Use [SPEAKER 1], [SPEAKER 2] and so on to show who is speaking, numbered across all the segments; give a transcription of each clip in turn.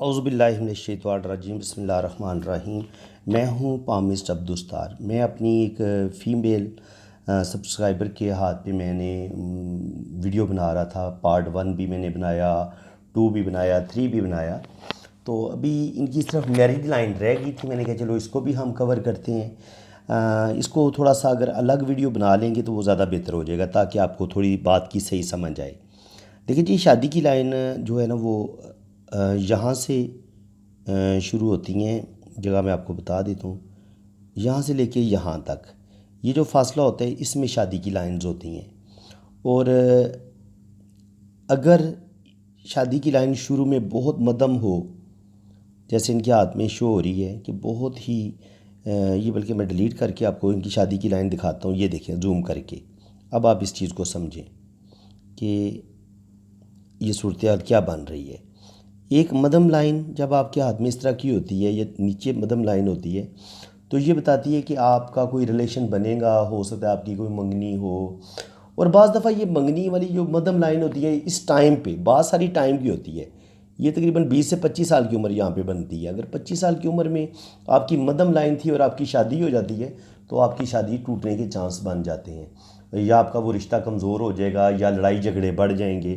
[SPEAKER 1] औज़ुबिल्लाहिमिनश्शैतानिर्रजीम बिस्मिल्लाहिर्रहमानिर्रहीम। मैं हूँ पामिस्ट अब्दुस्तार। मैं अपनी एक फ़ीमेल सब्सक्राइबर के हाथ पे मैंने वीडियो बना रहा था। पार्ट 1 भी मैंने बनाया, 2 भी बनाया, 3 भी बनाया। तो अभी इनकी सिर्फ मैरिज लाइन रह गई थी। मैंने कहा चलो इसको भी हम कवर करते हैं। इसको थोड़ा सा अगर अलग वीडियो बना लेंगे तो वो ज़्यादा बेहतर हो जाएगा, ताकि आपको थोड़ी बात की सही समझ आए। देखिए जी, शादी की लाइन जो है ना वो यहाँ से शुरू होती हैं। जगह मैं आपको बता देता हूँ, यहाँ से लेके यहाँ तक ये जो फासला होता है इसमें शादी की लाइंस होती हैं। और अगर शादी की लाइन शुरू में बहुत मध्यम हो, जैसे इनके हाथ में शो हो रही है कि बहुत ही ये, बल्कि मैं डिलीट करके आपको इनकी शादी की लाइन दिखाता हूँ। ये देखें जूम करके, अब आप इस चीज़ को समझें कि ये सूरत हाल क्या बन रही है। एक मध्यम लाइन जब आपके हाथ में इस तरह की होती है, या नीचे मध्यम लाइन होती है, तो ये बताती है कि आपका कोई रिलेशन बनेगा। हो सकता है आपकी कोई मंगनी हो। और बाज़ दफ़ा ये मंगनी वाली जो मध्यम लाइन होती है इस टाइम पे बहुत सारी टाइम की होती है। ये तकरीबन 20 से 25 साल की उम्र यहाँ पे बनती है। अगर 25 साल की उम्र में आपकी मध्यम लाइन थी और आपकी शादी हो जाती है, तो आपकी शादी टूटने के चांस बन जाते हैं, या आपका वो रिश्ता कमज़ोर हो जाएगा, या लड़ाई झगड़े बढ़ जाएंगे।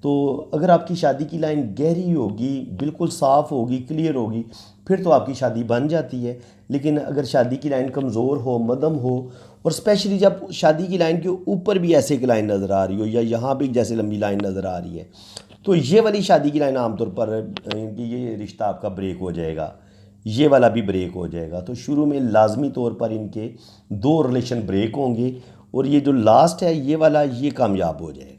[SPEAKER 1] तो अगर आपकी शादी की लाइन गहरी होगी, बिल्कुल साफ़ होगी, क्लियर होगी, फिर तो आपकी शादी बन जाती है। लेकिन अगर शादी की लाइन कमज़ोर हो, मध्यम हो, और स्पेशली जब शादी की लाइन के ऊपर भी ऐसे एक लाइन नज़र आ रही हो, या यहाँ भी जैसे लंबी लाइन नज़र आ रही है, तो ये वाली शादी की लाइन आमतौर पर ये रिश्ता आपका ब्रेक हो जाएगा। ये वाला भी ब्रेक हो जाएगा। तो शुरू में लाजमी तौर पर इनके 2 रिलेशन ब्रेक होंगे, और ये जो लास्ट है ये वाला, ये कामयाब हो जाएगा।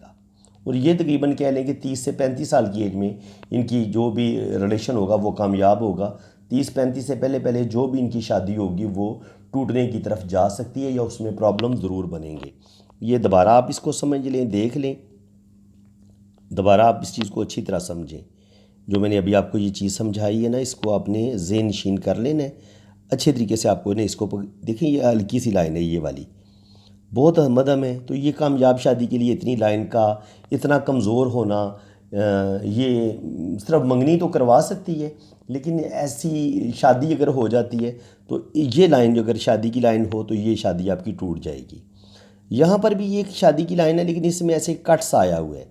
[SPEAKER 1] और ये तकरीबन कह लें कि 30 से 35 साल की एज में इनकी जो भी रिलेशन होगा वो कामयाब होगा। 30-35 से पहले पहले जो भी इनकी शादी होगी वो टूटने की तरफ जा सकती है, या उसमें प्रॉब्लम ज़रूर बनेंगे। ये दोबारा आप इसको समझ लें, देख लें, दोबारा आप इस चीज़ को अच्छी तरह समझें। जो मैंने अभी आपको ये चीज़ समझाई है ना, इसको आपने ज़हन नशीन कर लेना है अच्छे तरीके से। आपको ना इसको देखिए, ये हल्की सी लाइन है, ये वाली बहुत मध्यम है। तो ये कामयाब शादी के लिए इतनी लाइन का इतना कमज़ोर होना, ये सिर्फ मंगनी तो करवा सकती है, लेकिन ऐसी शादी अगर हो जाती है तो ये लाइन जो अगर शादी की लाइन हो तो ये शादी आपकी टूट जाएगी। यहाँ पर भी ये एक शादी की लाइन है, लेकिन इसमें ऐसे कट्स आया हुआ है।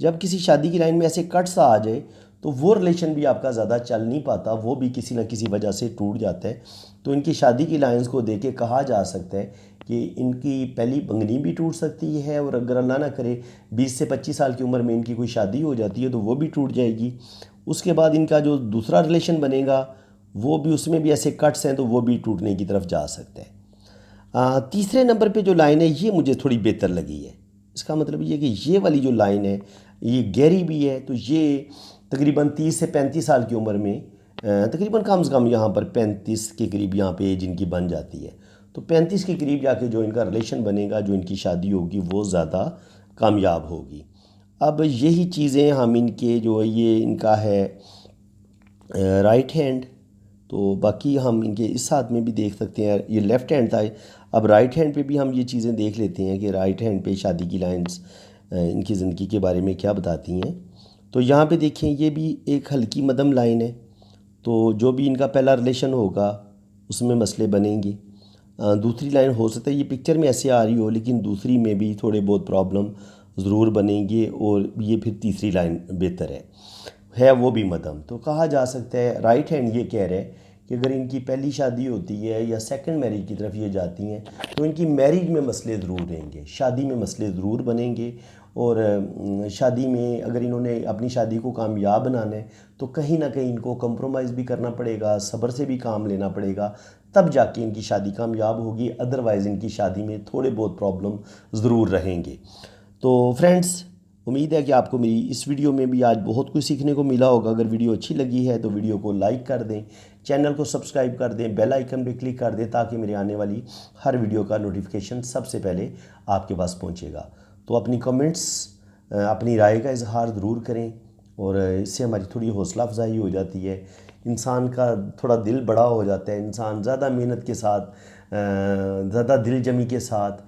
[SPEAKER 1] जब किसी शादी की लाइन में ऐसे कट्स आ जाए तो वो रिलेशन भी आपका ज़्यादा चल नहीं पाता, वो भी किसी न किसी वजह से टूट जाता है। तो इनकी शादी की लाइंस को देख के कहा जा सकता है कि इनकी पहली मंगनी भी टूट सकती है, और अगर अल्लाह ना करे 20 से 25 साल की उम्र में इनकी कोई शादी हो जाती है तो वो भी टूट जाएगी। उसके बाद इनका जो दूसरा रिलेशन बनेगा वो भी, उसमें भी ऐसे कट्स हैं, तो वो भी टूटने की तरफ जा सकता है। तीसरे नंबर पे जो लाइन है ये मुझे थोड़ी बेहतर लगी है। इसका मतलब ये कि ये वाली जो लाइन है ये गहरी भी है। तो ये तकरीबन 30 से 35 साल की उम्र में, तकरीबन कम से कम यहाँ पर 35 के करीब यहाँ पे एज इनकी बन जाती है। तो 35 के करीब जाके जो इनका रिलेशन बनेगा, जो इनकी शादी होगी, वो ज़्यादा कामयाब होगी। अब यही चीज़ें हम इनके जो ये इनका है राइट हैंड, तो बाकी हम इनके इस हाथ में भी देख सकते हैं। ये लेफ़्ट हैंड था, अब राइट हैंड पे भी हम ये चीज़ें देख लेते हैं कि राइट हैंड पे शादी की लाइंस इनकी ज़िंदगी के बारे में क्या बताती हैं। तो यहाँ पे देखें, ये भी एक हल्की मध्यम लाइन है। तो जो भी इनका पहला रिलेशन होगा उसमें मसले बनेंगे। दूसरी लाइन हो सकता है ये पिक्चर में ऐसे आ रही हो, लेकिन दूसरी में भी थोड़े बहुत प्रॉब्लम ज़रूर बनेंगे, और ये फिर तीसरी लाइन बेहतर है वो भी मध्यम। तो कहा जा सकता है राइट हैंड ये कह रहे हैं कि अगर इनकी पहली शादी होती है या सेकंड मैरिज की तरफ ये जाती हैं तो इनकी मैरिज में मसले ज़रूर रहेंगे, शादी में मसले ज़रूर बनेंगे। और शादी में अगर इन्होंने अपनी शादी को कामयाब बनाना है तो कहीं ना कहीं इनको कंप्रोमाइज़ भी करना पड़ेगा, सब्र से भी काम लेना पड़ेगा, तब जाके इनकी शादी कामयाब होगी। अदरवाइज़ इनकी शादी में थोड़े बहुत प्रॉब्लम ज़रूर रहेंगे। तो फ्रेंड्स, उम्मीद है कि आपको मेरी इस वीडियो में भी आज बहुत कुछ सीखने को मिला होगा। अगर वीडियो अच्छी लगी है तो वीडियो को लाइक कर दें, चैनल को सब्सक्राइब कर दें, बेल आइकन पे क्लिक कर दें, ताकि मेरे आने वाली हर वीडियो का नोटिफिकेशन सबसे पहले आपके पास पहुंचेगा। तो अपनी कमेंट्स, अपनी राय का इजहार ज़रूर करें, और इससे हमारी थोड़ी हौसला अफजाई हो जाती है, इंसान का थोड़ा दिल बड़ा हो जाता है, इंसान ज़्यादा मेहनत के साथ, ज़्यादा दिल जमी के साथ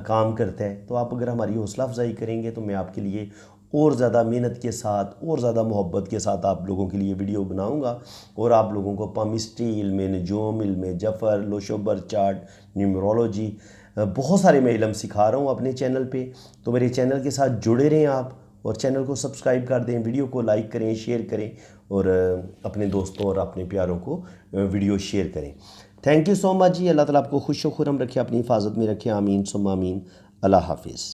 [SPEAKER 1] काम करता है। तो आप अगर हमारी हौसला अफजाई करेंगे तो मैं आपके लिए और ज़्यादा मेहनत के साथ और ज़्यादा मोहब्बत के साथ आप लोगों के लिए वीडियो बनाऊंगा और आप लोगों को पामिस्ट्री इल्म नजूम इल्म जफ़र लोशोबर चार्ट न्यूमरोलॉजी बहुत सारे मैं इल्म सिखा रहा हूँ अपने चैनल पे। तो मेरे चैनल के साथ जुड़े रहें आप और चैनल को सब्सक्राइब कर दें, वीडियो को लाइक करें, शेयर करें और अपने दोस्तों और अपने प्यारों को वीडियो शेयर करें। थैंक यू सो मच जी। अल्लाह ताला आपको खुश व खुर्रम रखे, अपनी हिफाजत में रखे। आमीन सुम्मा आमीन। अल्लाह हाफिज़।